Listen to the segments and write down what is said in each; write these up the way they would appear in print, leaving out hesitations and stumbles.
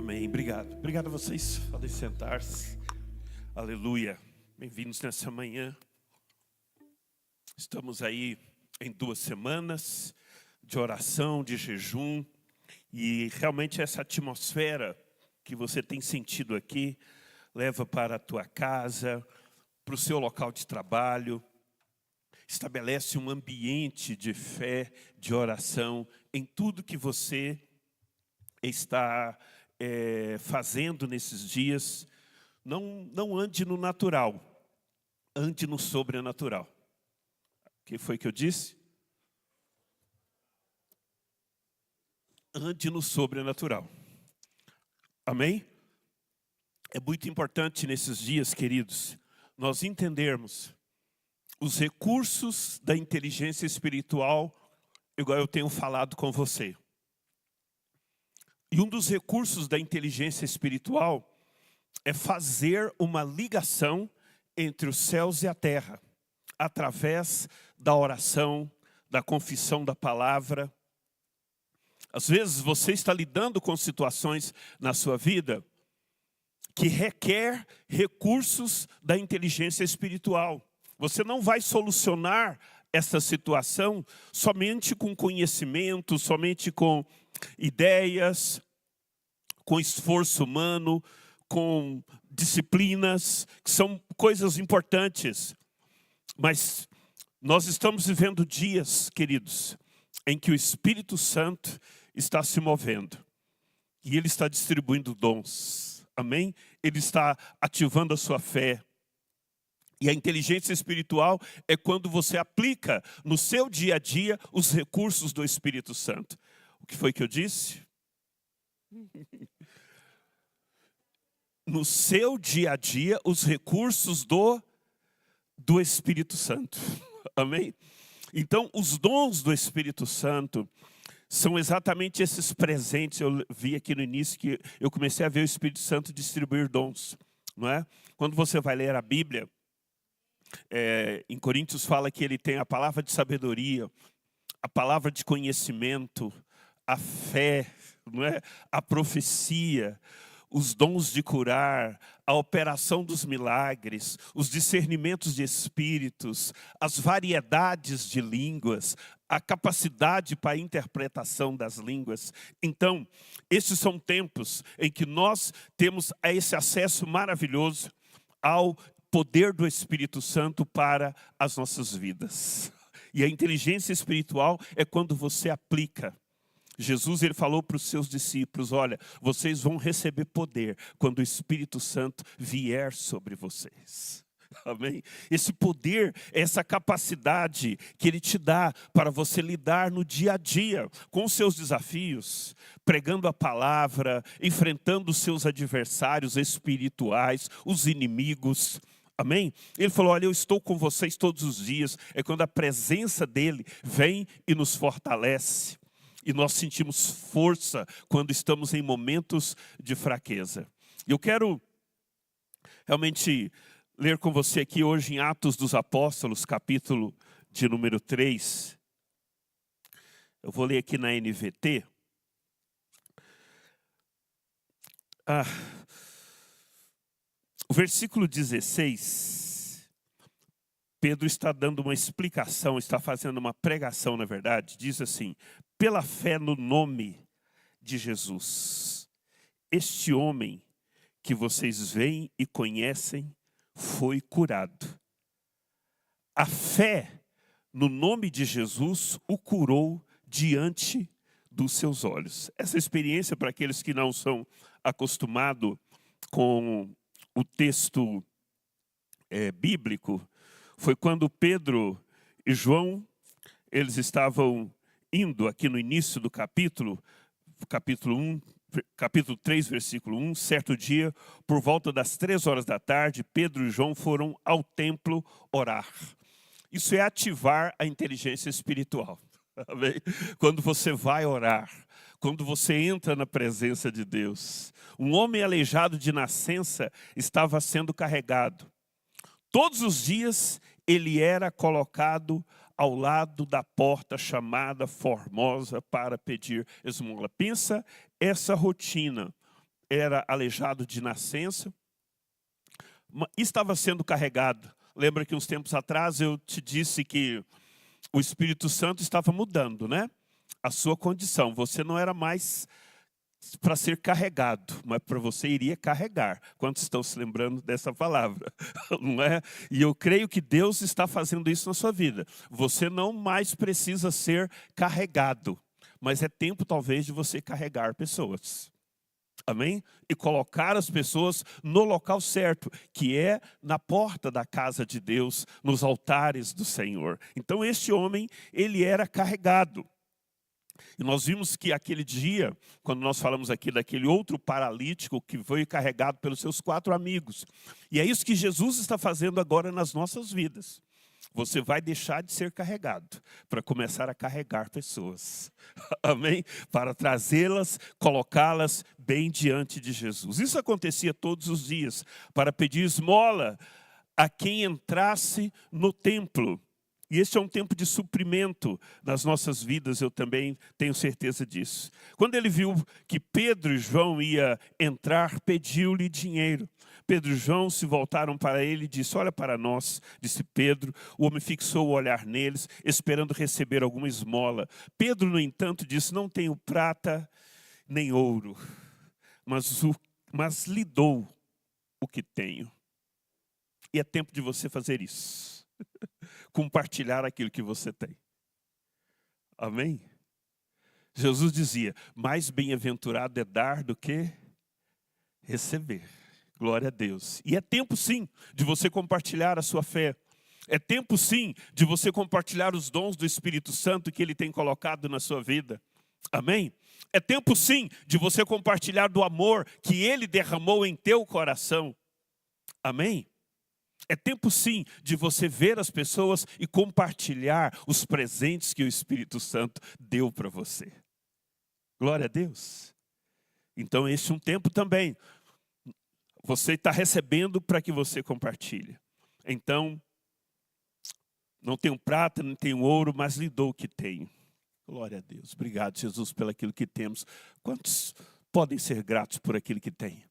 Amém. Obrigado. Obrigado a vocês. Podem sentar-se. Aleluia. Bem-vindos nessa manhã. Estamos aí em 2 semanas de oração, de jejum. E realmente essa atmosfera que você tem sentido aqui, leva para a tua casa, para o seu local de trabalho. Estabelece um ambiente de fé, de oração, em tudo que você está fazendo nesses dias. Não ande no natural, ande no sobrenatural. O que foi que eu disse? Ande no sobrenatural. Amém? É muito importante nesses dias, queridos, nós entendermos os recursos da inteligência espiritual, igual eu tenho falado com você. E um dos recursos da inteligência espiritual é fazer uma ligação entre os céus e a terra, através da oração, da confissão da palavra. Às vezes você está lidando com situações na sua vida que requer recursos da inteligência espiritual. Você não vai solucionar essa situação somente com conhecimento, somente com ideias, com esforço humano, com disciplinas, que são coisas importantes. Mas nós estamos vivendo dias, queridos, em que o Espírito Santo está se movendo. E Ele está distribuindo dons. Amém? Ele está ativando a sua fé. E a inteligência espiritual é quando você aplica no seu dia a dia os recursos do Espírito Santo. O que foi que eu disse? No seu dia a dia, os recursos do Espírito Santo. Amém? Então, os dons do Espírito Santo são exatamente esses presentes. Eu vi aqui no início que eu comecei a ver o Espírito Santo distribuir dons. Não é? Quando você vai ler a Bíblia, em Coríntios fala que ele tem a palavra de sabedoria, a palavra de conhecimento, a fé, não é? A profecia, os dons de curar, a operação dos milagres, os discernimentos de espíritos, as variedades de línguas, a capacidade para a interpretação das línguas. Então, esses são tempos em que nós temos esse acesso maravilhoso ao poder do Espírito Santo para as nossas vidas. E a inteligência espiritual é quando você aplica. Jesus, ele falou para os seus discípulos, olha, vocês vão receber poder quando o Espírito Santo vier sobre vocês. Amém? Esse poder, essa capacidade que Ele te dá para você lidar no dia a dia com os seus desafios, pregando a palavra, enfrentando os seus adversários espirituais, os inimigos. Amém? Ele falou, olha, eu estou com vocês todos os dias. É quando a presença dEle vem e nos fortalece. E nós sentimos força quando estamos em momentos de fraqueza. Eu quero realmente ler com você aqui hoje em Atos dos Apóstolos, capítulo de número 3. Eu vou ler aqui na NVT. O versículo 16, Pedro está dando uma explicação, está fazendo uma pregação, na verdade. Diz assim, pela fé no nome de Jesus, este homem que vocês veem e conhecem foi curado. A fé no nome de Jesus o curou diante dos seus olhos. Essa experiência, para aqueles que não são acostumados com o texto bíblico, foi quando Pedro e João, eles estavam indo aqui no início do capítulo 3, versículo 1, certo dia, por volta das 3 horas da tarde, Pedro e João foram ao templo orar. Isso é ativar a inteligência espiritual. Amém? Quando você vai orar, quando você entra na presença de Deus. Um homem aleijado de nascença estava sendo carregado. Todos os dias ele era colocado ao lado da porta chamada Formosa para pedir esmola. Pensa essa rotina. era aleijado de nascença, estava sendo carregado. Lembra que uns tempos atrás eu te disse que o Espírito Santo estava mudando, né? A sua condição. Você não era mais para ser carregado, mas para você iria carregar. Quantos estão se lembrando dessa palavra? Não é? E eu creio que Deus está fazendo isso na sua vida. Você não mais precisa ser carregado, mas é tempo talvez de você carregar pessoas. Amém? E colocar as pessoas no local certo, que é na porta da casa de Deus, nos altares do Senhor. Então este homem, ele era carregado. E nós vimos que aquele dia, quando nós falamos aqui daquele outro paralítico que foi carregado pelos seus 4 amigos. E é isso que Jesus está fazendo agora nas nossas vidas. Você vai deixar de ser carregado para começar a carregar pessoas. Amém? Para trazê-las, colocá-las bem diante de Jesus. Isso acontecia todos os dias, para pedir esmola a quem entrasse no templo. E este é um tempo de suprimento nas nossas vidas, eu também tenho certeza disso. Quando ele viu que Pedro e João iam entrar, pediu-lhe dinheiro. Pedro e João se voltaram para ele e disse, olha para nós, disse Pedro. O homem fixou o olhar neles, esperando receber alguma esmola. Pedro, no entanto, disse, não tenho prata nem ouro, mas lhe dou o que tenho. E é tempo de você fazer isso. Compartilhar aquilo que você tem. Amém? Jesus dizia, mais bem-aventurado é dar do que receber. Glória a Deus. E é tempo sim de você compartilhar a sua fé. É tempo sim de você compartilhar os dons do Espírito Santo que Ele tem colocado na sua vida. Amém? É tempo sim de você compartilhar do amor que Ele derramou em teu coração. Amém? É tempo sim de você ver as pessoas e compartilhar os presentes que o Espírito Santo deu para você. Glória a Deus. Então este é um tempo também. Você está recebendo para que você compartilhe. Então, não tenho prata, não tenho ouro, mas lhe dou o que tenho. Glória a Deus. Obrigado, Jesus, pelo aquilo que temos. Quantos podem ser gratos por aquilo que tem?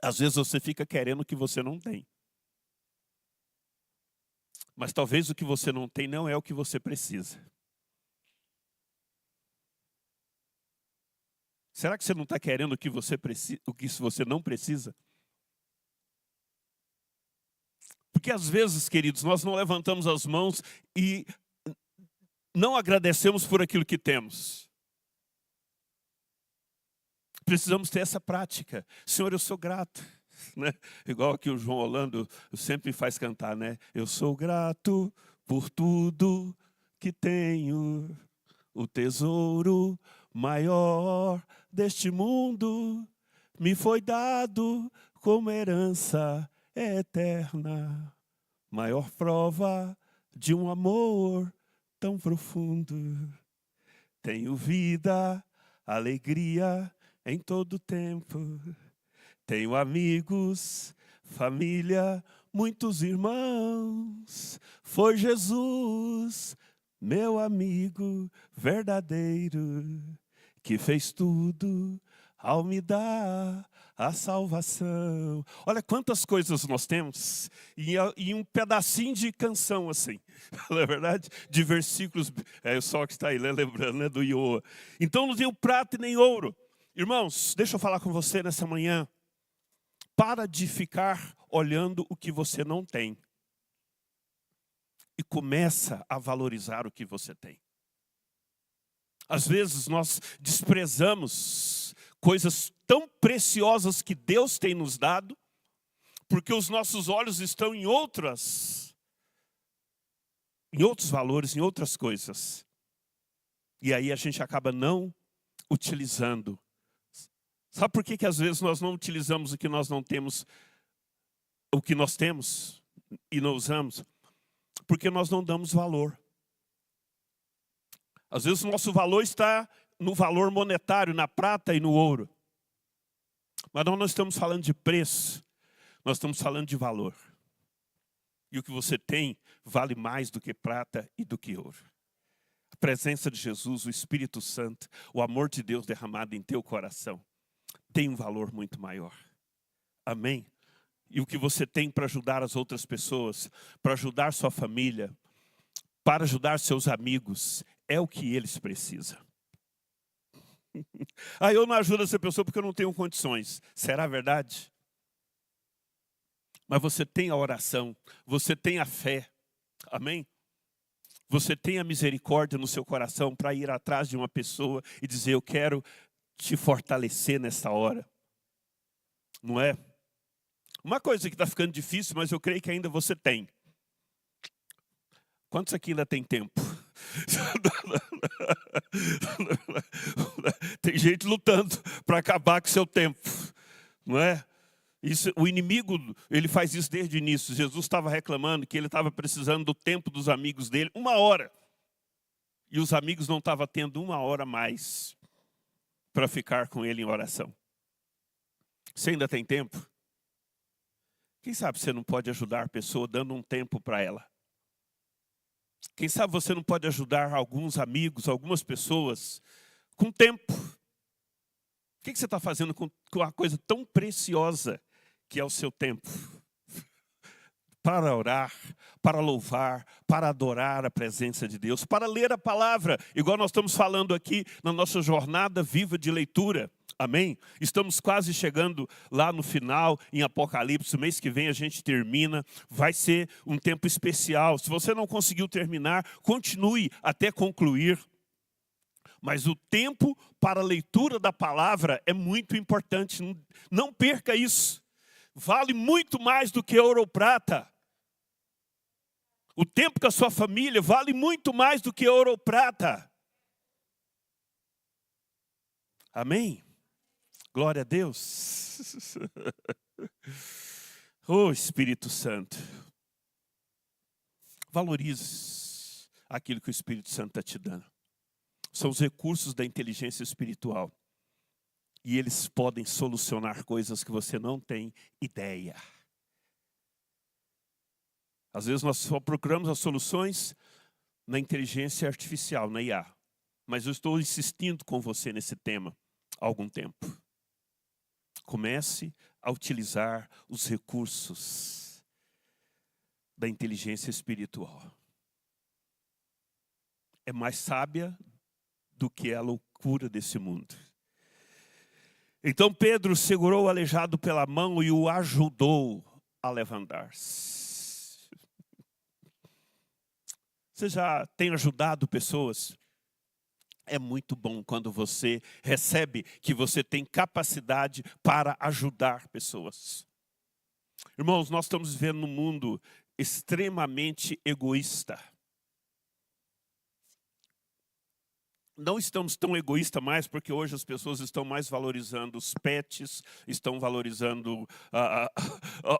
Às vezes você fica querendo o que você não tem. Mas talvez o que você não tem não é o que você precisa. Será que você não está querendo o que você precisa, o que você não precisa? Porque às vezes, queridos, nós não levantamos as mãos e não agradecemos por aquilo que temos. Precisamos ter essa prática. Senhor, eu sou grato. Né? Igual aqui o João Orlando sempre faz cantar, né? Eu sou grato por tudo que tenho, o tesouro maior deste mundo me foi dado como herança eterna, maior prova de um amor tão profundo. Tenho vida, alegria em todo tempo. Tenho amigos, família, muitos irmãos. Foi Jesus, meu amigo verdadeiro, que fez tudo ao me dar a salvação. Olha quantas coisas nós temos e um pedacinho de canção assim, não é verdade? De versículos, o sol que está aí, né? Lembrando, né? Do Ioa. Então não tenho prata e nem ouro. Irmãos, deixa eu falar com você nessa manhã. Para de ficar olhando o que você não tem. E começa a valorizar o que você tem. Às vezes nós desprezamos coisas tão preciosas que Deus tem nos dado, porque os nossos olhos estão em outros valores, em outras coisas. E aí a gente acaba não utilizando. Sabe por que às vezes nós não utilizamos o que nós não temos, o que nós temos e não usamos? Porque nós não damos valor. Às vezes o nosso valor está no valor monetário, na prata e no ouro. Mas nós não estamos falando de preço, nós estamos falando de valor. E o que você tem vale mais do que prata e do que ouro. A presença de Jesus, o Espírito Santo, o amor de Deus derramado em teu coração. tem um valor muito maior. Amém? E o que você tem para ajudar as outras pessoas, para ajudar sua família, para ajudar seus amigos, é o que eles precisam. Eu não ajudo essa pessoa porque eu não tenho condições. Será verdade? Mas você tem a oração, você tem a fé. Amém? Você tem a misericórdia no seu coração para ir atrás de uma pessoa e dizer, eu quero te fortalecer nessa hora. Não é? Uma coisa que está ficando difícil, mas eu creio que ainda você tem. Quantos aqui ainda tem tempo? Tem gente lutando para acabar com o seu tempo. Não é? Isso, o inimigo, ele faz isso desde o início. Jesus estava reclamando que ele estava precisando do tempo dos amigos dele, 1 hora. E os amigos não estavam tendo 1 hora mais para ficar com ele em oração. Você ainda tem tempo? Quem sabe você não pode ajudar a pessoa dando um tempo para ela? Quem sabe você não pode ajudar alguns amigos, algumas pessoas, com tempo? O que você está fazendo com uma coisa tão preciosa que é o seu tempo? Para orar, para louvar, para adorar a presença de Deus, para ler a palavra, igual nós estamos falando aqui na nossa jornada viva de leitura. Amém? Estamos quase chegando lá no final, em Apocalipse. Mês que vem a gente termina. Vai ser um tempo especial. Se você não conseguiu terminar, continue até concluir. Mas o tempo para a leitura da palavra é muito importante. Não perca isso. Vale muito mais do que ouro ou prata. O tempo com a sua família vale muito mais do que ouro ou prata. Amém? Glória a Deus. Oh, Espírito Santo. Valorize aquilo que o Espírito Santo está te dando. São os recursos da inteligência espiritual. E eles podem solucionar coisas que você não tem ideia. Às vezes nós só procuramos as soluções na inteligência artificial, na IA. Mas eu estou insistindo com você nesse tema há algum tempo. Comece a utilizar os recursos da inteligência espiritual. É mais sábia do que a loucura desse mundo. Então Pedro segurou o aleijado pela mão e o ajudou a levantar-se. Você já tem ajudado pessoas? É muito bom quando você recebe que você tem capacidade para ajudar pessoas. Irmãos, nós estamos vivendo num mundo extremamente egoísta. Não estamos tão egoístas mais, porque hoje as pessoas estão mais valorizando os pets, estão valorizando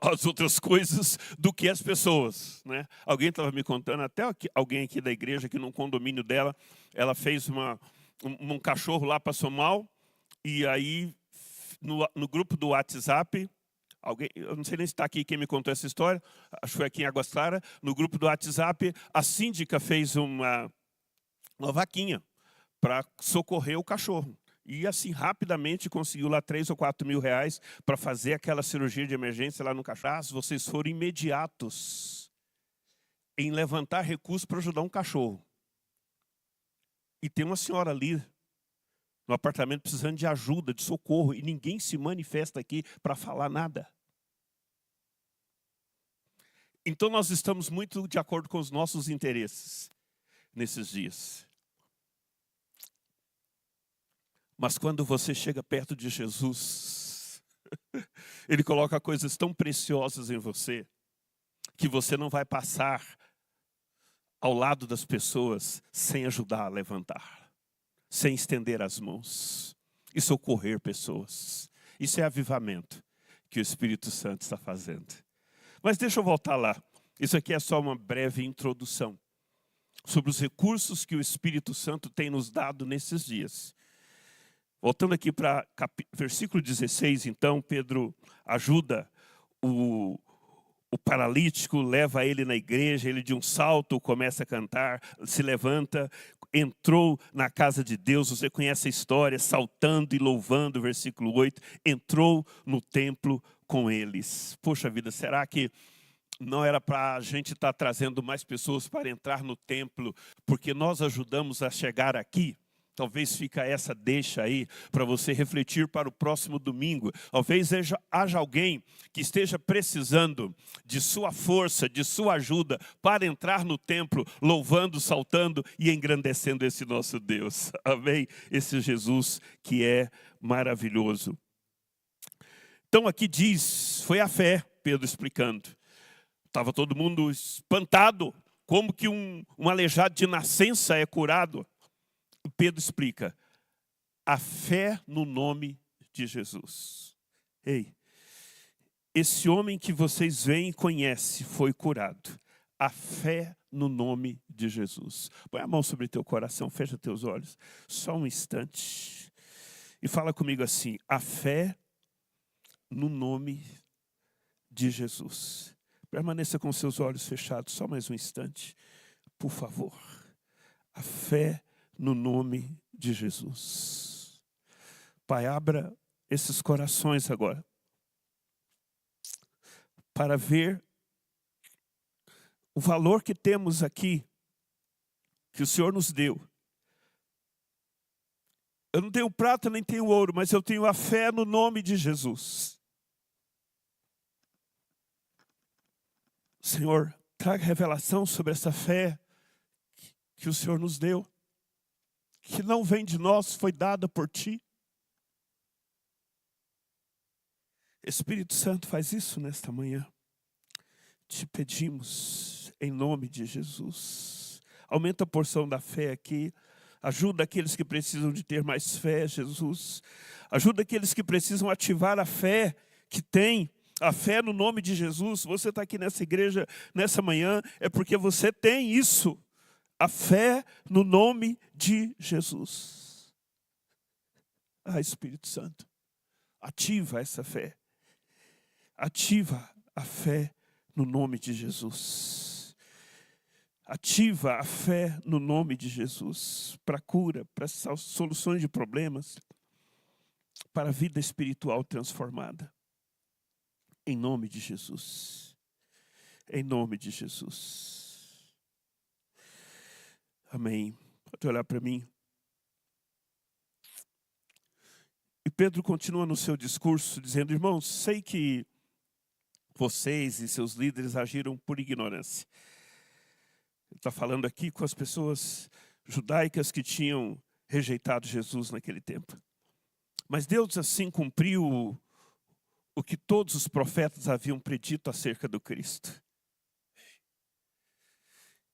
as outras coisas do que as pessoas, né? Alguém estava me contando, até alguém aqui da igreja, que num condomínio dela, ela fez um cachorro lá, passou mal, e aí no grupo do WhatsApp, eu não sei nem se está aqui quem me contou essa história, acho que foi aqui em Águas Claras, no grupo do WhatsApp, a síndica fez uma vaquinha para socorrer o cachorro. E assim, rapidamente conseguiu lá 3 ou 4 mil reais para fazer aquela cirurgia de emergência lá no cachorro. Vocês foram imediatos em levantar recursos para ajudar um cachorro. E tem uma senhora ali no apartamento precisando de ajuda, de socorro, e ninguém se manifesta aqui para falar nada. Então nós estamos muito de acordo com os nossos interesses nesses dias. Mas quando você chega perto de Jesus, Ele coloca coisas tão preciosas em você, que você não vai passar ao lado das pessoas sem ajudar a levantar, sem estender as mãos e socorrer pessoas. Isso é avivamento que o Espírito Santo está fazendo. Mas deixa eu voltar lá. Isso aqui é só uma breve introdução sobre os recursos que o Espírito Santo tem nos dado nesses dias. Voltando aqui para versículo 16, então, Pedro ajuda o paralítico, leva ele na igreja, ele de um salto começa a cantar, se levanta. entrou na casa de Deus, você conhece a história, saltando e louvando, versículo 8, entrou no templo com eles. Poxa vida, será que não era para a gente estar trazendo mais pessoas para entrar no templo, porque nós ajudamos a chegar aqui? Talvez fica essa deixa aí para você refletir para o próximo domingo. Talvez haja alguém que esteja precisando de sua força, de sua ajuda para entrar no templo, louvando, saltando e engrandecendo esse nosso Deus. Amém? Esse Jesus que é maravilhoso. Então aqui diz, foi a fé, Pedro explicando. Estava todo mundo espantado, como que um aleijado de nascença é curado? Pedro explica, a fé no nome de Jesus. Ei, esse homem que vocês veem e conhecem foi curado. A fé no nome de Jesus. Põe a mão sobre teu coração, fecha teus olhos, só um instante. E fala comigo assim, a fé no nome de Jesus. Permaneça com seus olhos fechados, só mais um instante, por favor. A fé no nome de Jesus. Pai, abra esses corações agora, para ver o valor que temos aqui, que o Senhor nos deu. Eu não tenho prata nem tenho ouro, mas eu tenho a fé no nome de Jesus. Senhor, traga revelação sobre essa fé que o Senhor nos deu, que não vem de nós, foi dada por Ti. Espírito Santo, faz isso nesta manhã. Te pedimos, em nome de Jesus. Aumenta a porção da fé aqui. Ajuda aqueles que precisam de ter mais fé, Jesus. Ajuda aqueles que precisam ativar a fé que tem. A fé no nome de Jesus. Você está aqui nessa igreja, nessa manhã, é porque você tem isso. A fé no nome de Jesus. Ah, Espírito Santo, ativa essa fé. Ativa a fé no nome de Jesus. Ativa a fé no nome de Jesus. Para cura, para soluções de problemas. Para a vida espiritual transformada. Em nome de Jesus. Em nome de Jesus. Amém. Pode olhar para mim. E Pedro continua no seu discurso dizendo, irmãos, sei que vocês e seus líderes agiram por ignorância. Ele está falando aqui com as pessoas judaicas que tinham rejeitado Jesus naquele tempo. Mas Deus assim cumpriu o que todos os profetas haviam predito acerca do Cristo.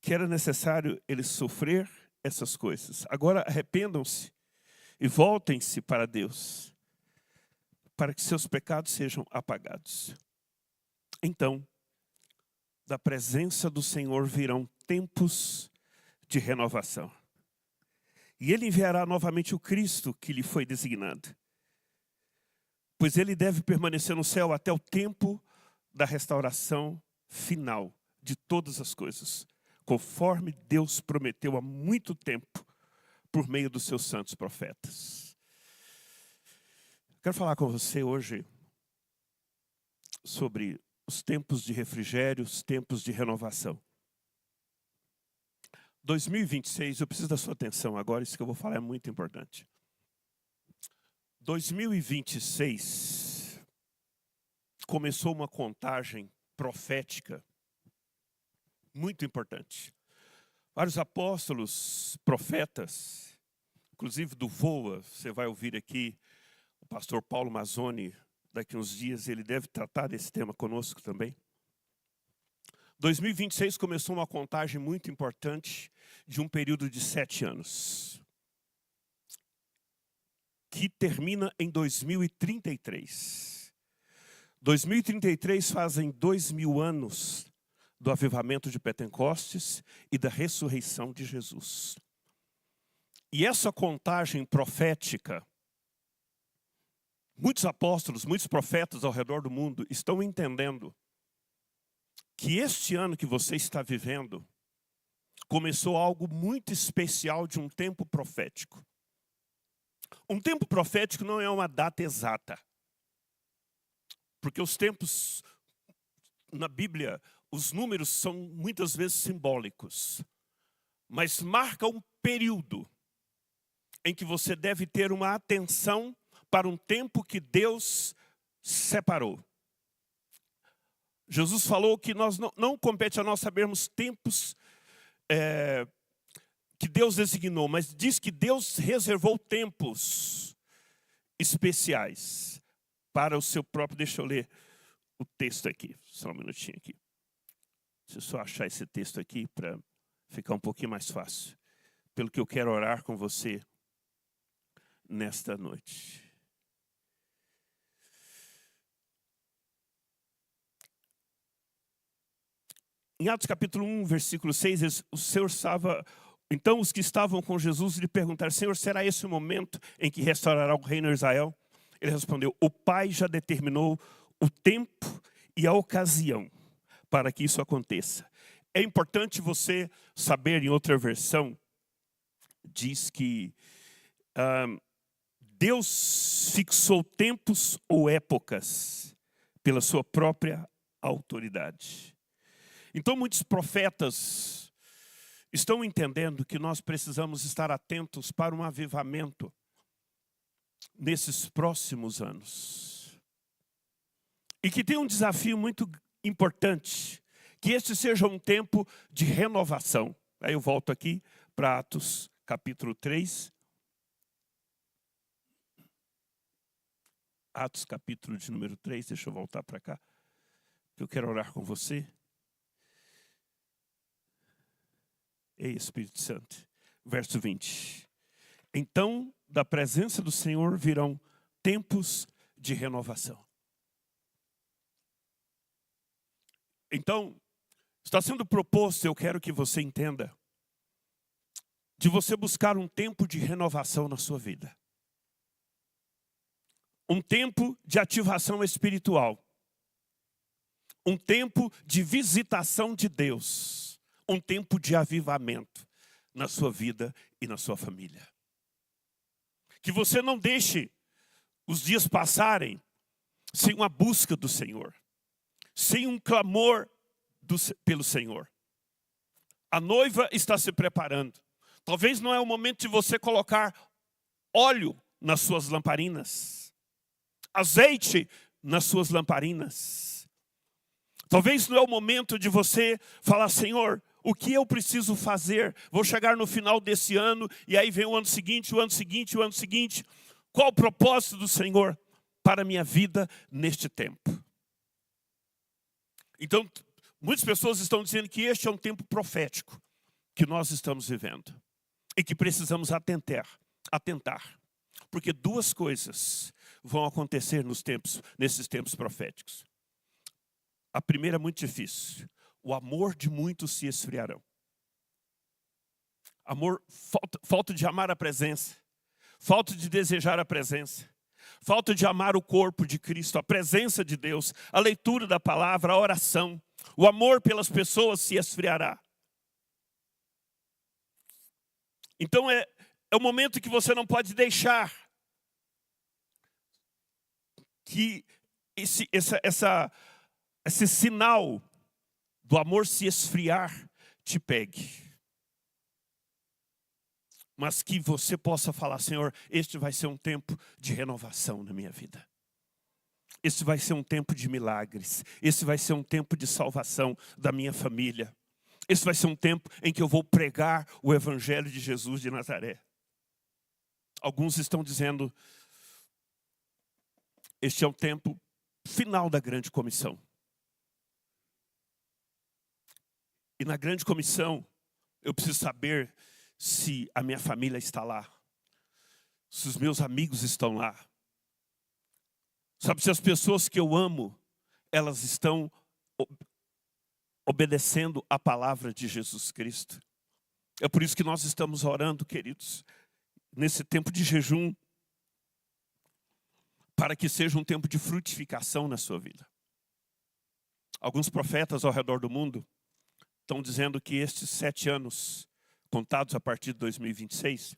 Que era necessário eles sofrer essas coisas. Agora arrependam-se e voltem-se para Deus, para que seus pecados sejam apagados. Então, da presença do Senhor virão tempos de renovação. E Ele enviará novamente o Cristo que lhe foi designado. Pois Ele deve permanecer no céu até o tempo da restauração final de todas as coisas, conforme Deus prometeu há muito tempo, por meio dos seus santos profetas. Quero falar com você hoje sobre os tempos de refrigério, os tempos de renovação. 2026, eu preciso da sua atenção agora, isso que eu vou falar é muito importante. 2026 começou uma contagem profética muito importante. Vários apóstolos, profetas, inclusive do VOA, você vai ouvir aqui o pastor Paulo Mazzoni, daqui a uns dias ele deve tratar desse tema conosco também. 2026 começou uma contagem muito importante de um período de 7 anos. Que termina em 2033. 2033 fazem 2000 anos do avivamento de Pentecostes e da ressurreição de Jesus. E essa contagem profética, muitos apóstolos, muitos profetas ao redor do mundo estão entendendo que este ano que você está vivendo começou algo muito especial de um tempo profético. Um tempo profético não é uma data exata. Porque os tempos, na Bíblia, os números são muitas vezes simbólicos. Mas marca um período em que você deve ter uma atenção para um tempo que Deus separou. Jesus falou que não compete a nós sabermos tempos que Deus designou, mas diz que Deus reservou tempos especiais para o seu próprio. Deixa eu ler o texto aqui, só um minutinho aqui. Deixa eu só achar esse texto aqui para ficar um pouquinho mais fácil. Pelo que eu quero orar com você nesta noite. Em Atos capítulo 1, versículo 6, o Senhor estava... Então os que estavam com Jesus lhe perguntaram: Senhor, será esse o momento em que restaurará o reino de Israel? Ele respondeu: o Pai já determinou o tempo e a ocasião para que isso aconteça. É importante você saber, em outra versão, diz que Deus fixou tempos ou épocas pela sua própria autoridade. Então muitos profetas estão entendendo que nós precisamos estar atentos para um avivamento nesses próximos anos. E que tem um desafio muito importante, que este seja um tempo de renovação. Aí eu volto aqui para Atos capítulo 3. Atos capítulo de número 3, deixa eu voltar para cá, que eu quero orar com você. Ei, Espírito Santo. Verso 20. Então, da presença do Senhor virão tempos de renovação. Então, está sendo proposto, eu quero que você entenda, de você buscar um tempo de renovação na sua vida. Um tempo de ativação espiritual. Um tempo de visitação de Deus. Um tempo de avivamento na sua vida e na sua família. Que você não deixe os dias passarem sem uma busca do Senhor. Sem um clamor pelo Senhor. A noiva está se preparando. Talvez não é o momento de você colocar óleo nas suas lamparinas. Azeite nas suas lamparinas. Talvez não é o momento de você falar: Senhor, o que eu preciso fazer? Vou chegar no final desse ano e aí vem o ano seguinte, o ano seguinte, o ano seguinte. Qual o propósito do Senhor para a minha vida neste tempo? Então, muitas pessoas estão dizendo que este é um tempo profético que nós estamos vivendo. E que precisamos atentar. Porque duas coisas vão acontecer nesses tempos proféticos. A primeira é muito difícil. O amor de muitos se esfriarão. Falta de amar a presença. Falta de desejar a presença. Falta de amar o corpo de Cristo, a presença de Deus, a leitura da palavra, a oração. O amor pelas pessoas se esfriará. Então é um momento que você não pode deixar que esse sinal do amor se esfriar te pegue. Mas que você possa falar: Senhor, este vai ser um tempo de renovação na minha vida. Este vai ser um tempo de milagres. Este vai ser um tempo de salvação da minha família. Este vai ser um tempo em que eu vou pregar o Evangelho de Jesus de Nazaré. Alguns estão dizendo: este é o tempo final da grande comissão. E na grande comissão, eu preciso saber se a minha família está lá. Se os meus amigos estão lá. Sabe, se as pessoas que eu amo, elas estão obedecendo a palavra de Jesus Cristo. É por isso que nós estamos orando, queridos, nesse tempo de jejum, para que seja um tempo de frutificação na sua vida. Alguns profetas ao redor do mundo estão dizendo que estes 7 anos, contados a partir de 2026,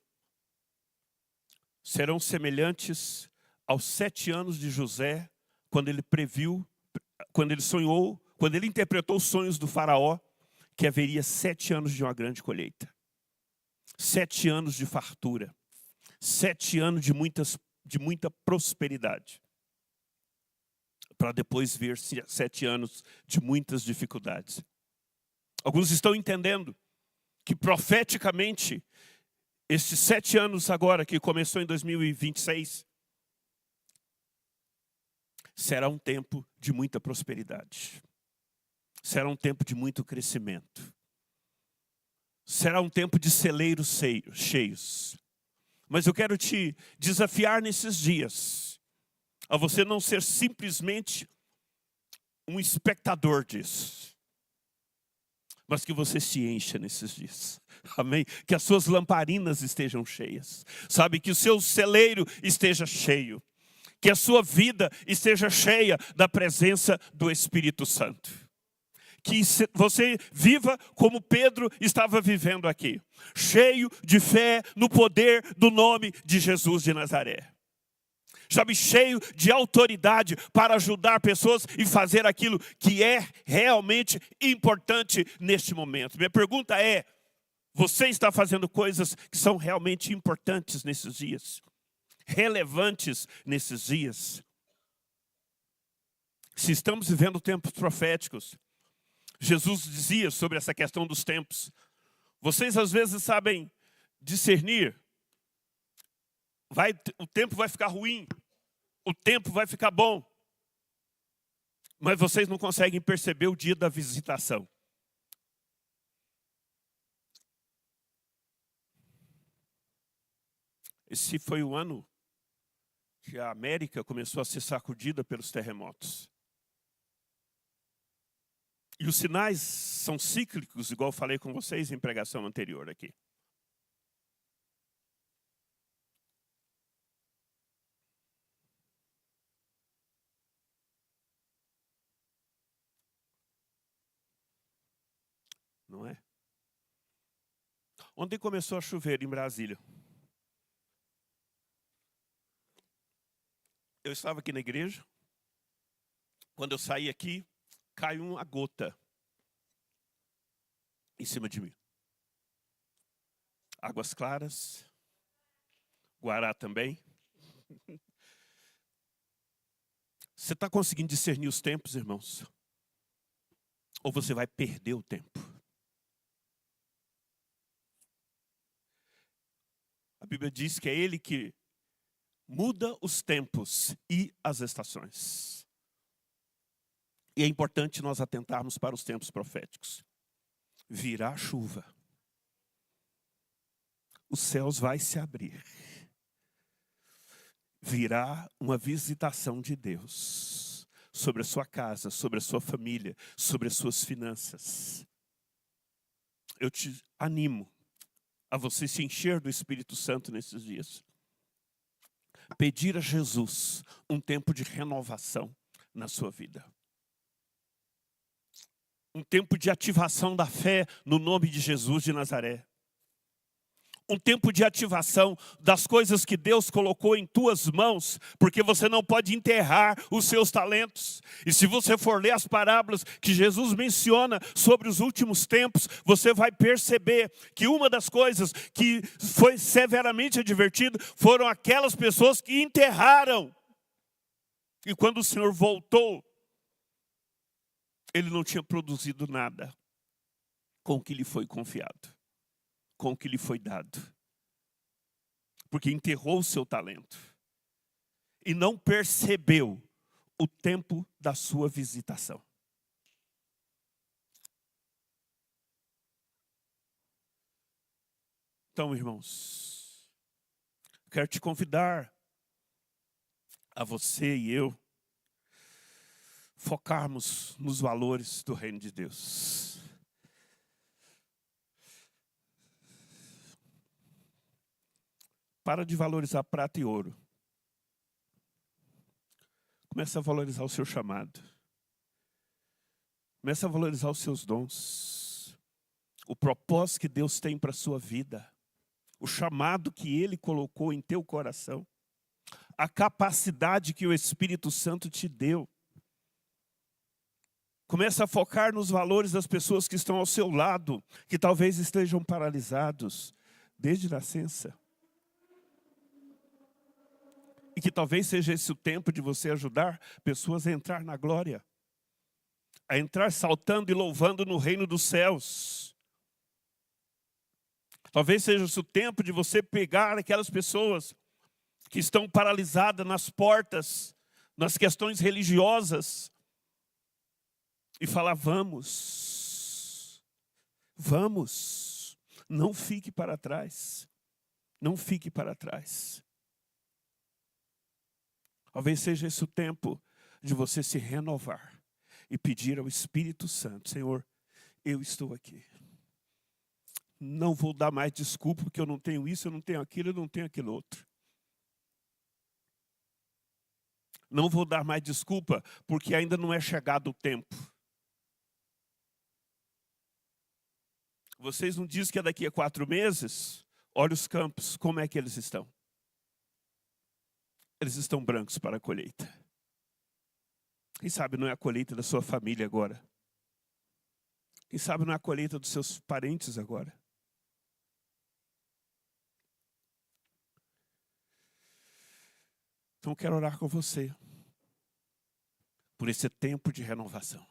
serão semelhantes aos 7 anos de José, quando ele previu, quando ele sonhou, quando ele interpretou os sonhos do faraó, que haveria 7 anos de uma grande colheita. 7 anos de fartura. 7 anos de muita prosperidade. Para depois vir 7 anos de muitas dificuldades. Alguns estão entendendo que profeticamente, esses 7 anos agora, que começou em 2026, será um tempo de muita prosperidade. Será um tempo de muito crescimento. Será um tempo de celeiros cheios. Mas eu quero te desafiar nesses dias, a você não ser simplesmente um espectador disso, mas que você se encha nesses dias. Amém? Que as suas lamparinas estejam cheias. Sabe, que o seu celeiro esteja cheio. Que a sua vida esteja cheia da presença do Espírito Santo. Que você viva como Pedro estava vivendo aqui. Cheio de fé no poder do nome de Jesus de Nazaré. Sabe, cheio de autoridade para ajudar pessoas e fazer aquilo que é realmente importante neste momento. Minha pergunta é, você está fazendo coisas que são realmente importantes nesses dias? Relevantes nesses dias? Se estamos vivendo tempos proféticos, Jesus dizia sobre essa questão dos tempos. Vocês às vezes sabem discernir. O tempo vai ficar ruim. O tempo vai ficar bom. Mas vocês não conseguem perceber o dia da visitação. Esse foi o ano que a América começou a ser sacudida pelos terremotos. E os sinais são cíclicos, igual eu falei com vocês em pregação anterior aqui. Não é? Ontem começou a chover em Brasília. Eu estava aqui na igreja. Quando eu saí aqui, caiu uma gota em cima de mim. Águas Claras, Guará também. Você está conseguindo discernir os tempos, irmãos? Ou você vai perder o tempo? A Bíblia diz que é Ele que muda os tempos e as estações. E é importante nós atentarmos para os tempos proféticos. Virá chuva. Os céus vai se abrir. Virá uma visitação de Deus sobre a sua casa, sobre a sua família, sobre as suas finanças. Eu te animo a você se encher do Espírito Santo nesses dias. Pedir a Jesus um tempo de renovação na sua vida. Um tempo de ativação da fé no nome de Jesus de Nazaré. Um tempo de ativação das coisas que Deus colocou em tuas mãos, porque você não pode enterrar os seus talentos. E se você for ler as parábolas que Jesus menciona sobre os últimos tempos, você vai perceber que uma das coisas que foi severamente advertido foram aquelas pessoas que enterraram. E quando o Senhor voltou, ele não tinha produzido nada com o que lhe foi confiado. Com o que lhe foi dado. Porque enterrou o seu talento. E não percebeu o tempo da sua visitação. Então, irmãos, quero te convidar a você e eu focarmos nos valores do reino de Deus. Para de valorizar prata e ouro. Começa a valorizar o seu chamado. Começa a valorizar os seus dons. o propósito que Deus tem para a sua vida, o chamado que Ele colocou em teu coração, a capacidade que o Espírito Santo te deu. Começa a focar nos valores das pessoas que estão ao seu lado, que talvez estejam paralisados desde nascença. E que talvez seja esse o tempo de você ajudar pessoas a entrar na glória, a entrar saltando e louvando no reino dos céus. Talvez seja esse o tempo de você pegar aquelas pessoas que estão paralisadas nas portas, nas questões religiosas, e falar: vamos, vamos, não fique para trás, não fique para trás. Talvez seja esse o tempo de você se renovar e pedir ao Espírito Santo: Senhor, eu estou aqui. Não vou dar mais desculpa porque eu não tenho isso, eu não tenho aquilo, eu não tenho aquilo outro. Não vou dar mais desculpa porque ainda não é chegado o tempo. Vocês não dizem que é daqui a 4 meses? Olha os campos, como é que eles estão? Eles estão brancos para a colheita. Quem sabe não é a colheita da sua família agora? Quem sabe não é a colheita dos seus parentes agora? Então eu quero orar com você por esse tempo de renovação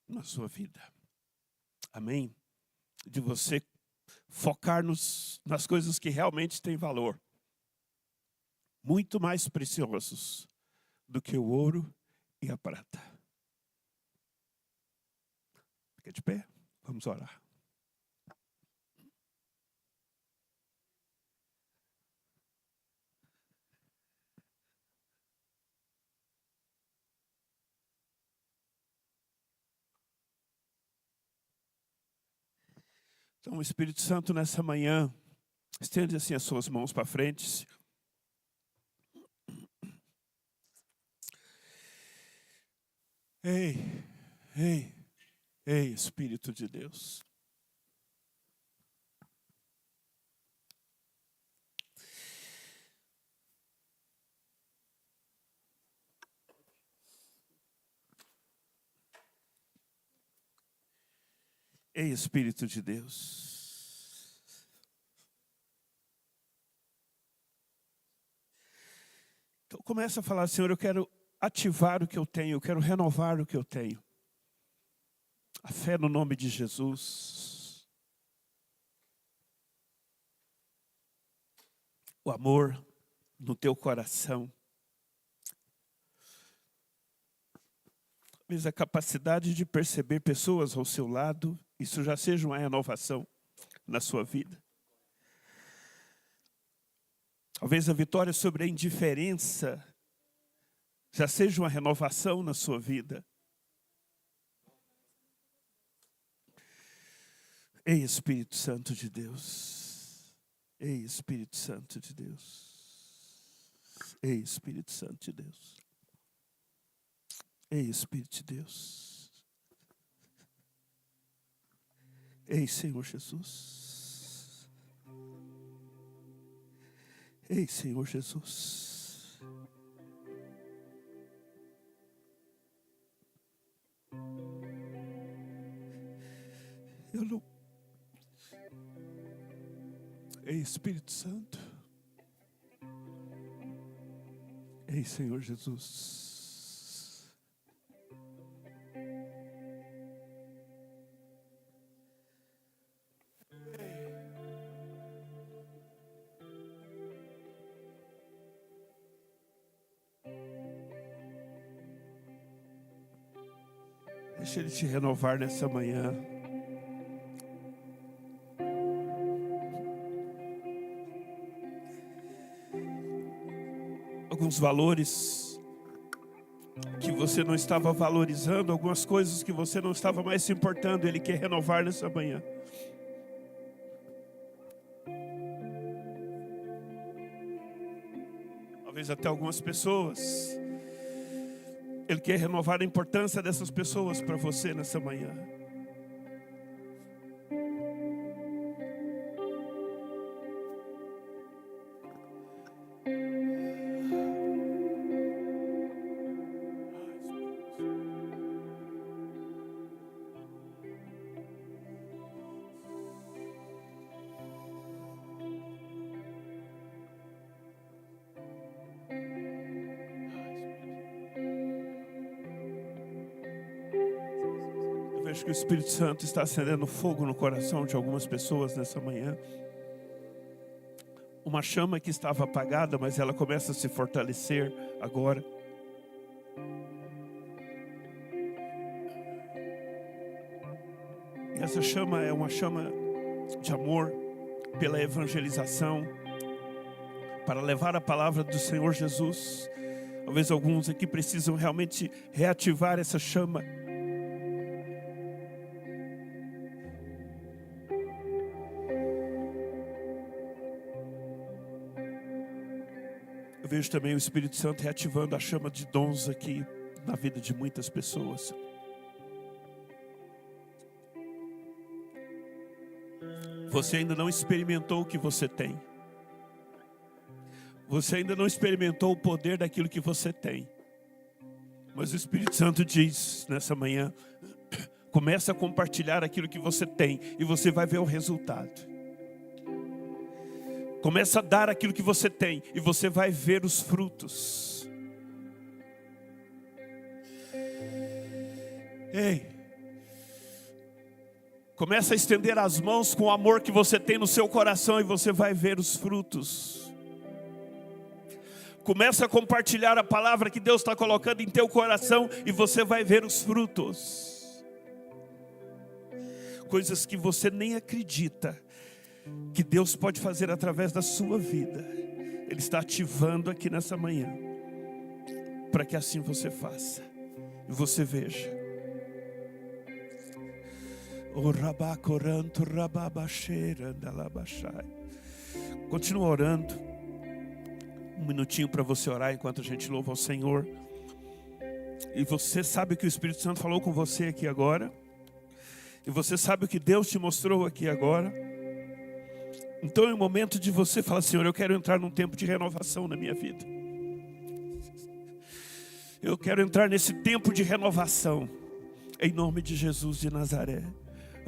na sua vida. Amém? De você focar nas coisas que realmente têm valor. Muito mais preciosos do que o ouro e a prata. Fica de pé, vamos orar. Então, o Espírito Santo, nessa manhã, estende assim as suas mãos para frente. Ei, ei, ei, Espírito de Deus. Ei, Espírito de Deus. Então começa a falar: Senhor, eu quero ativar o que eu tenho, eu quero renovar o que eu tenho. A fé no nome de Jesus. O amor no teu coração. Talvez a capacidade de perceber pessoas ao seu lado, isso já seja uma renovação na sua vida. Talvez a vitória sobre a indiferença já seja uma renovação na sua vida. Ei, Espírito Santo de Deus. Ei, Espírito Santo de Deus. Ei, Espírito Santo de Deus. Ei, Espírito de Deus. Ei, Senhor Jesus. Ei, Senhor Jesus. Eu não... Ei, Espírito Santo. Ei, Senhor Jesus. Deixa Ele te renovar nessa manhã. Alguns valores que você não estava valorizando, algumas coisas que você não estava mais se importando, Ele quer renovar nessa manhã. Talvez até algumas pessoas. Ele quer renovar a importância dessas pessoas para você nessa manhã. vejo que o Espírito Santo está acendendo fogo no coração de algumas pessoas nessa manhã. Uma chama que estava apagada, mas ela começa a se fortalecer agora. E essa chama é uma chama de amor pela evangelização, para levar a palavra do Senhor Jesus. Talvez alguns aqui precisam realmente reativar essa chama. Eu vejo também o Espírito Santo reativando a chama de dons aqui na vida de muitas pessoas. Você ainda não experimentou o que você tem. Você ainda não experimentou o poder daquilo que você tem. Mas o Espírito Santo diz nessa manhã: começa a compartilhar aquilo que você tem e você vai ver o resultado. Começa a dar aquilo que você tem e você vai ver os frutos. Ei, começa a estender as mãos com o amor que você tem no seu coração e você vai ver os frutos. Começa a compartilhar a palavra que Deus está colocando em teu coração e você vai ver os frutos. Coisas que você nem acredita que Deus pode fazer através da sua vida. Ele está ativando aqui nessa manhã, para que assim você faça e você veja. Continua orando. Um minutinho para você orar enquanto a gente louva ao Senhor. E você sabe que o Espírito Santo falou com você aqui agora. E você sabe o que Deus te mostrou aqui agora. Então é o momento de você falar: Senhor, eu quero entrar num tempo de renovação na minha vida. Eu quero entrar nesse tempo de renovação. Em nome de Jesus de Nazaré. Se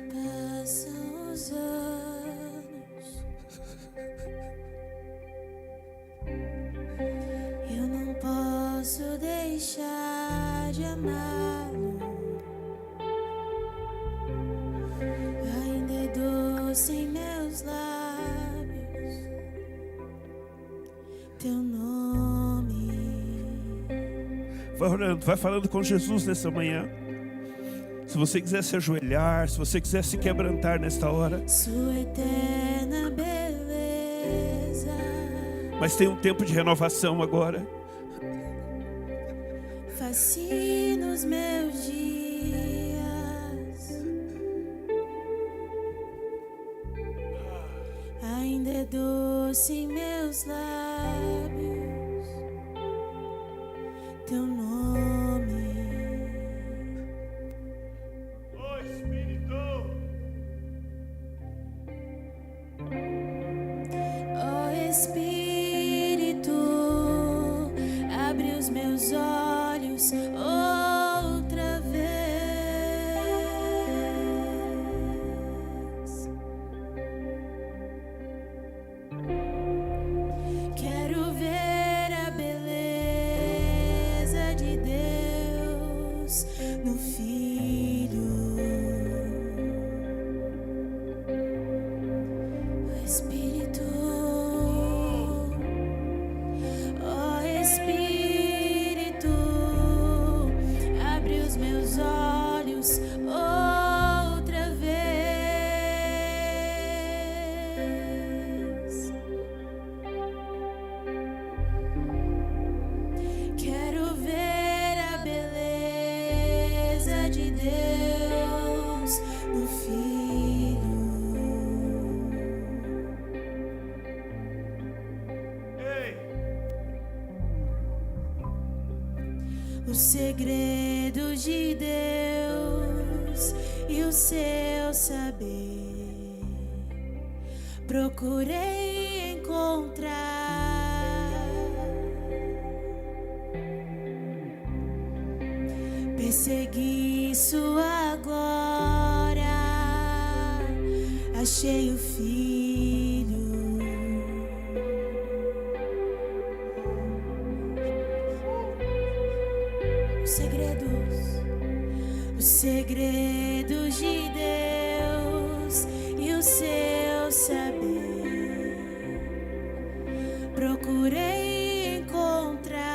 passam os anos, eu não posso deixar de amá-lo. Ainda é doce em meus lábios teu nome. Vai orando, vai falando com Jesus nessa manhã. Se você quiser se ajoelhar, se você quiser se quebrantar nesta hora. Sua eterna beleza. Mas tem um tempo de renovação agora. Fascina os meus dias. Ainda é doce em meus lábios teu nome. Oh, Espírito! Oh Espírito, abre os meus olhos outra vez. Quero ver a beleza de Deus no Filho. Oh Espírito, oh Espírito, abre os meus olhos outra vez. Quero ver a beleza de Deus no Filho. Ei! Os segredos de Deus e o seu saber procurei encontrar. Persegui sua glória, achei o Filho. segredos de Deus e o seu saber. Procurei encontrar,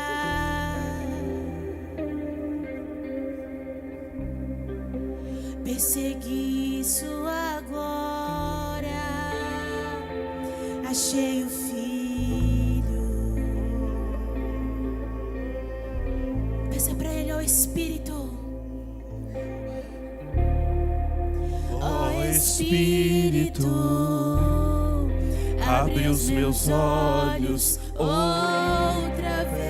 persegui sua glória, achei o Filho. Peça pra Ele, ó Espírito. Espírito, abre os meus olhos outra vez.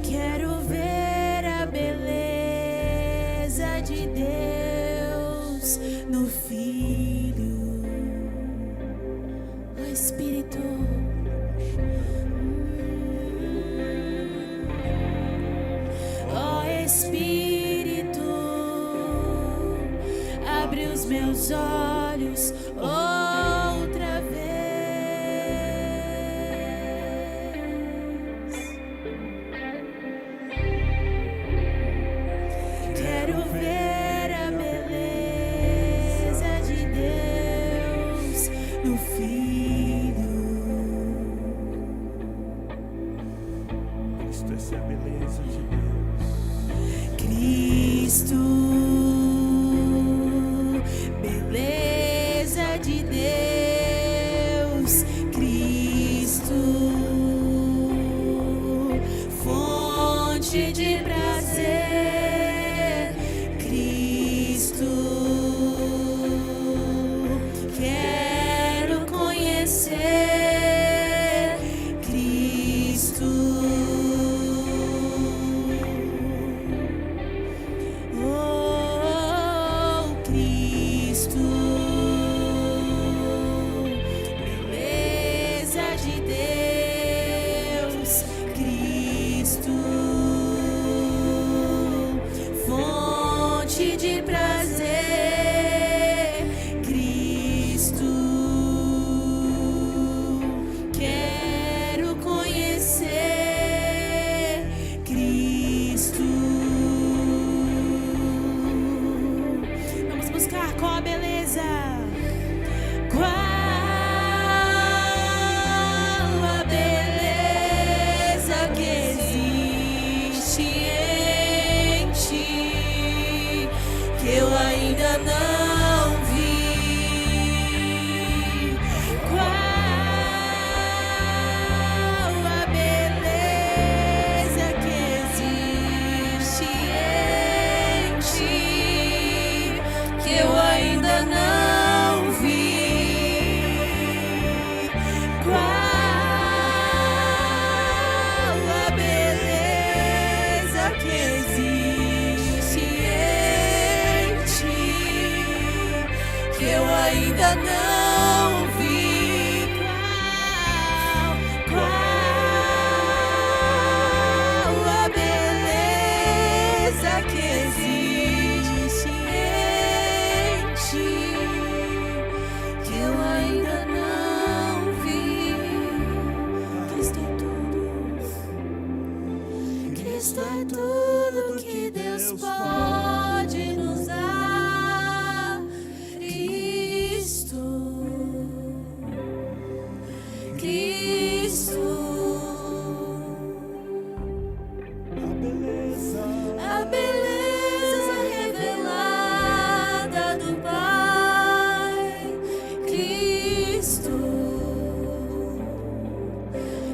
Quero ver a beleza de Deus no Filho. Ó Espírito. Espírito, abre os meus olhos outra vez. Quero ver a beleza de Deus no Filho. Cristo, essa é a beleza de Deus. Cristo, beleza de Deus, Cristo, fonte de prazer, Cristo, quero conhecer, Cristo. Qual a beleza? Qual a beleza que existe em ti, que eu ainda não vi? Qual a beleza que existe em ti, que eu ainda não vi? Qual a beleza que existe em ti, que eu ainda não vi? Qual a beleza que existe em ti, que eu ainda não vi? Cristo é tudo. Cristo é tudo que Deus pode nos dar. Cristo, Cristo, a beleza revelada do Pai. Cristo,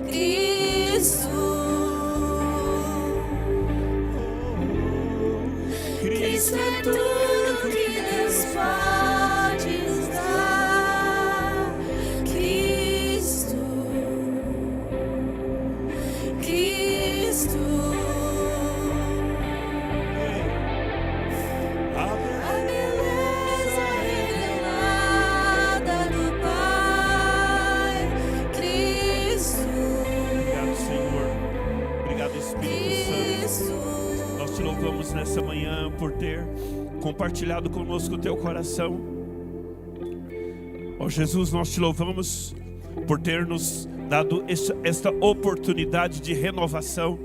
Cristo, Cristo é tudo que Deus pode nos dar. Cristo, Cristo, a beleza revelada do Pai. Cristo, Obrigado, Senhor. Obrigado, Espírito Santo. Cristo. Nós te louvamos nessa manhã por ter compartilhado conosco o teu coração. Ó Jesus, nós te louvamos por ter nos dado esta oportunidade de renovação,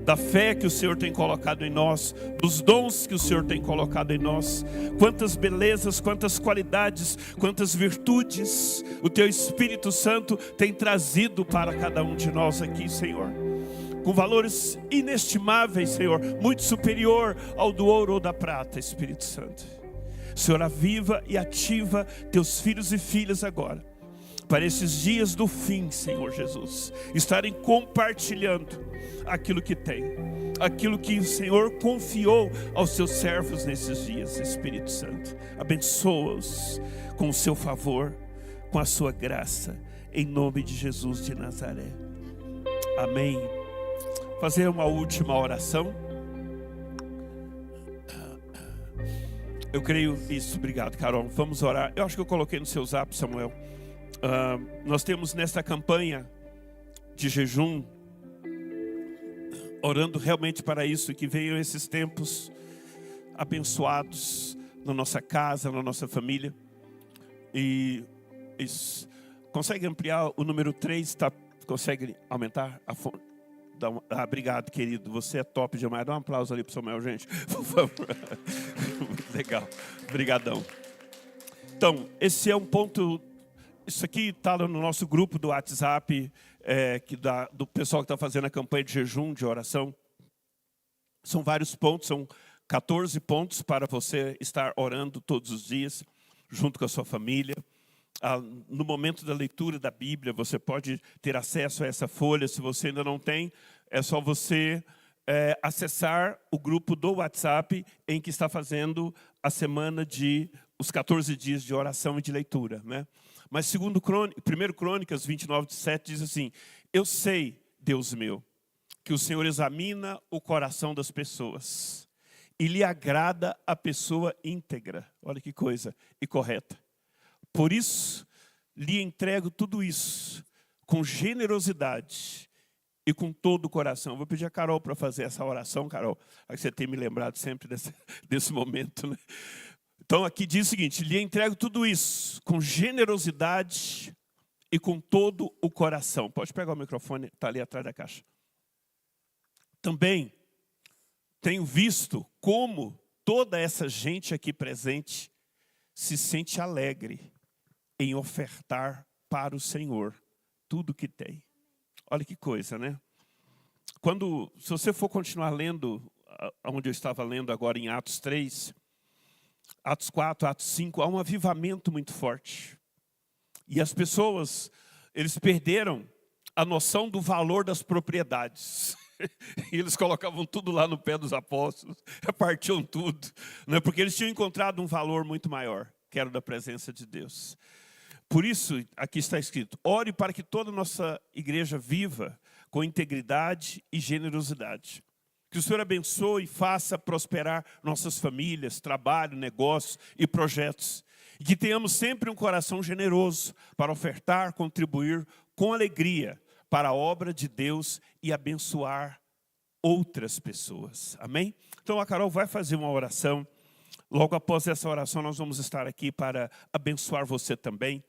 da fé que o Senhor tem colocado em nós, dos dons que o Senhor tem colocado em nós. Quantas belezas, quantas qualidades, quantas virtudes o Teu Espírito Santo tem trazido para cada um de nós aqui, Senhor. Com valores inestimáveis, Senhor, muito superior ao do ouro ou da prata, Espírito Santo. Senhor, aviva e ativa Teus filhos e filhas agora, para esses dias do fim, Senhor Jesus, estarem compartilhando aquilo que tem, aquilo que o Senhor confiou aos seus servos nesses dias, Espírito Santo. Abençoa-os com o seu favor, com a sua graça, em nome de Jesus de Nazaré. Amém. Fazer uma última oração. Eu creio isso, obrigado, Carol. Vamos orar. Eu acho que eu coloquei no seu zap, Samuel. Nós temos nesta campanha de jejum, orando realmente para isso, que venham esses tempos abençoados na nossa casa, na nossa família. E isso. Consegue ampliar o número 3? Consegue aumentar a fonte? Obrigado, querido. Você é top demais. Dá um aplauso ali para o Samuel, gente. Por favor. Legal. Obrigadão. Então, esse é um ponto. Isso aqui está no nosso grupo do WhatsApp, do pessoal que está fazendo a campanha de jejum, de oração. São vários pontos, são 14 pontos para você estar orando todos os dias, junto com a sua família. No momento da leitura da Bíblia, você pode ter acesso a essa folha. Se você ainda não tem, é só você acessar o grupo do WhatsApp em que está fazendo a semana os 14 dias de oração e de leitura, né? Mas 1 Crônicas 29:7 diz assim: eu sei, Deus meu, que o Senhor examina o coração das pessoas e lhe agrada a pessoa íntegra. Olha que coisa, e correta. Por isso, lhe entrego tudo isso com generosidade e com todo o coração. Vou pedir a Carol para fazer essa oração, Carol, para que você tenha me lembrado sempre desse momento, né? Então aqui diz o seguinte: lhe entrego tudo isso com generosidade e com todo o coração. Pode pegar o microfone, está ali atrás da caixa. Também tenho visto como toda essa gente aqui presente se sente alegre em ofertar para o Senhor tudo que tem. Olha que coisa, né? Se você for continuar lendo, onde eu estava lendo agora em Atos 3, Atos 4, Atos 5, há um avivamento muito forte. E as pessoas, eles perderam a noção do valor das propriedades. E eles colocavam tudo lá no pé dos apóstolos, repartiam tudo, né? Porque eles tinham encontrado um valor muito maior, que era o da presença de Deus. Por isso, aqui está escrito: ore para que toda a nossa igreja viva com integridade e generosidade. Que o Senhor abençoe e faça prosperar nossas famílias, trabalho, negócios e projetos. E que tenhamos sempre um coração generoso para ofertar, contribuir com alegria para a obra de Deus e abençoar outras pessoas. Amém? Então a Carol vai fazer uma oração. Logo após essa oração nós vamos estar aqui para abençoar você também.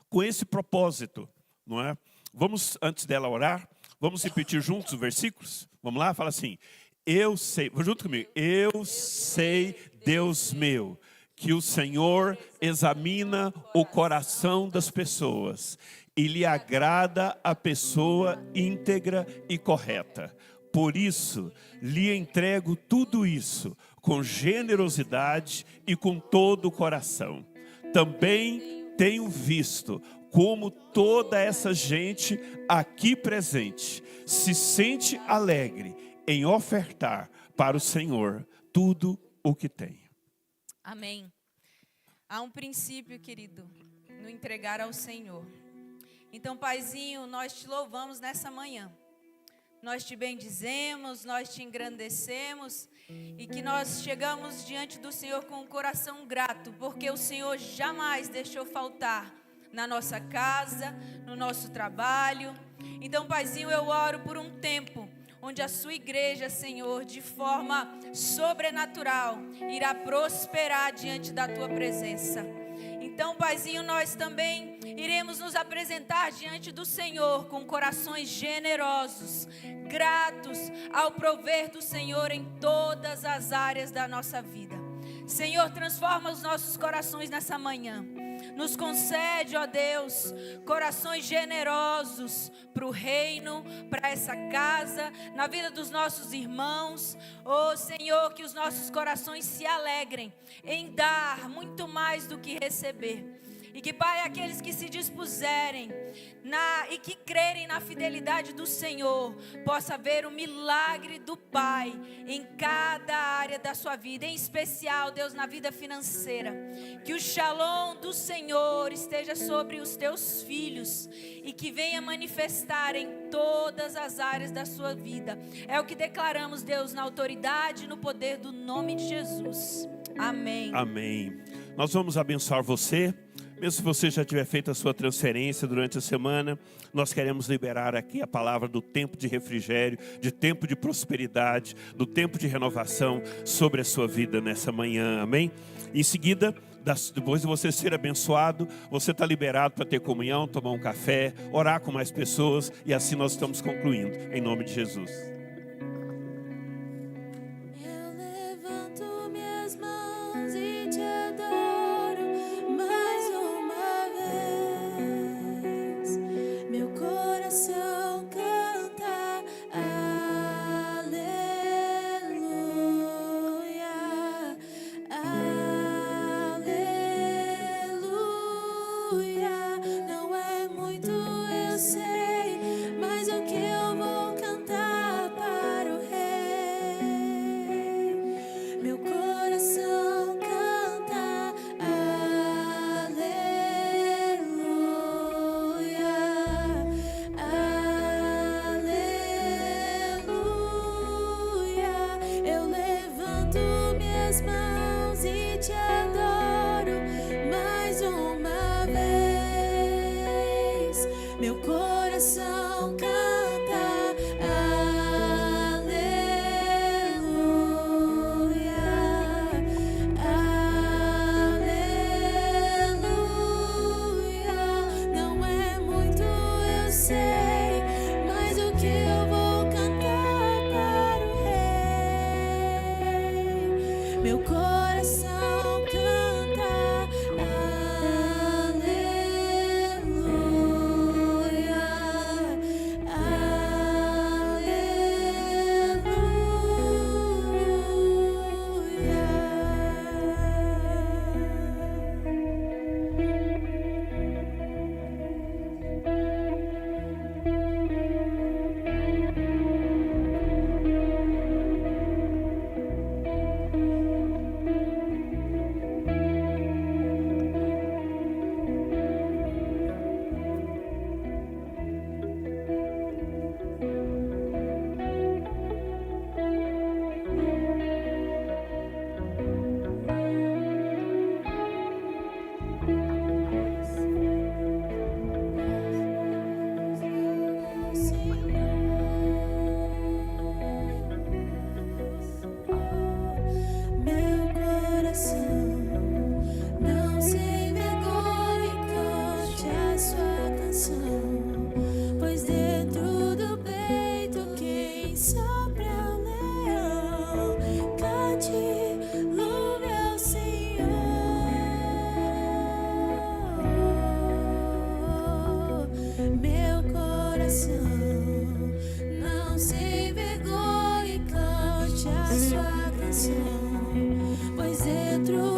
Com esse propósito, não é? Vamos, antes dela orar, vamos repetir juntos os versículos? Vamos lá? Fala assim: eu sei, junto comigo. Eu sei, Deus meu, que o Senhor examina o coração das pessoas e lhe agrada a pessoa íntegra e correta. Por isso, lhe entrego tudo isso com generosidade e com todo o coração. Também tenho visto como toda essa gente aqui presente se sente alegre em ofertar para o Senhor tudo o que tem. Amém. Há um princípio, querido, no entregar ao Senhor. Então, Paizinho, nós te louvamos nessa manhã. Nós te bendizemos, nós te engrandecemos e que nós chegamos diante do Senhor com um coração grato, porque o Senhor jamais deixou faltar na nossa casa, no nosso trabalho. Então, Paizinho, eu oro por um tempo onde a sua igreja, Senhor, de forma sobrenatural, irá prosperar diante da tua presença. Então, Paizinho, nós também iremos nos apresentar diante do Senhor com corações generosos, gratos ao prover do Senhor em todas as áreas da nossa vida. Senhor, transforma os nossos corações nessa manhã. Nos concede, ó Deus, corações generosos para o reino, para essa casa, na vida dos nossos irmãos. Ó Senhor, que os nossos corações se alegrem em dar muito mais do que receber. E que, Pai, aqueles que se dispuserem e que crerem na fidelidade do Senhor, possa ver o milagre do Pai em cada área da sua vida, em especial, Deus, na vida financeira. Que o shalom do Senhor esteja sobre os teus filhos e que venha manifestar em todas as áreas da sua vida. É o que declaramos, Deus, na autoridade e no poder do nome de Jesus. Amém. Amém. Nós vamos abençoar você. Mesmo se você já tiver feito a sua transferência durante a semana, nós queremos liberar aqui a palavra do tempo de refrigério, de tempo de prosperidade, do tempo de renovação sobre a sua vida nessa manhã, amém? Em seguida, depois de você ser abençoado, você está liberado para ter comunhão, tomar um café, orar com mais pessoas, e assim nós estamos concluindo, em nome de Jesus. Pois dentro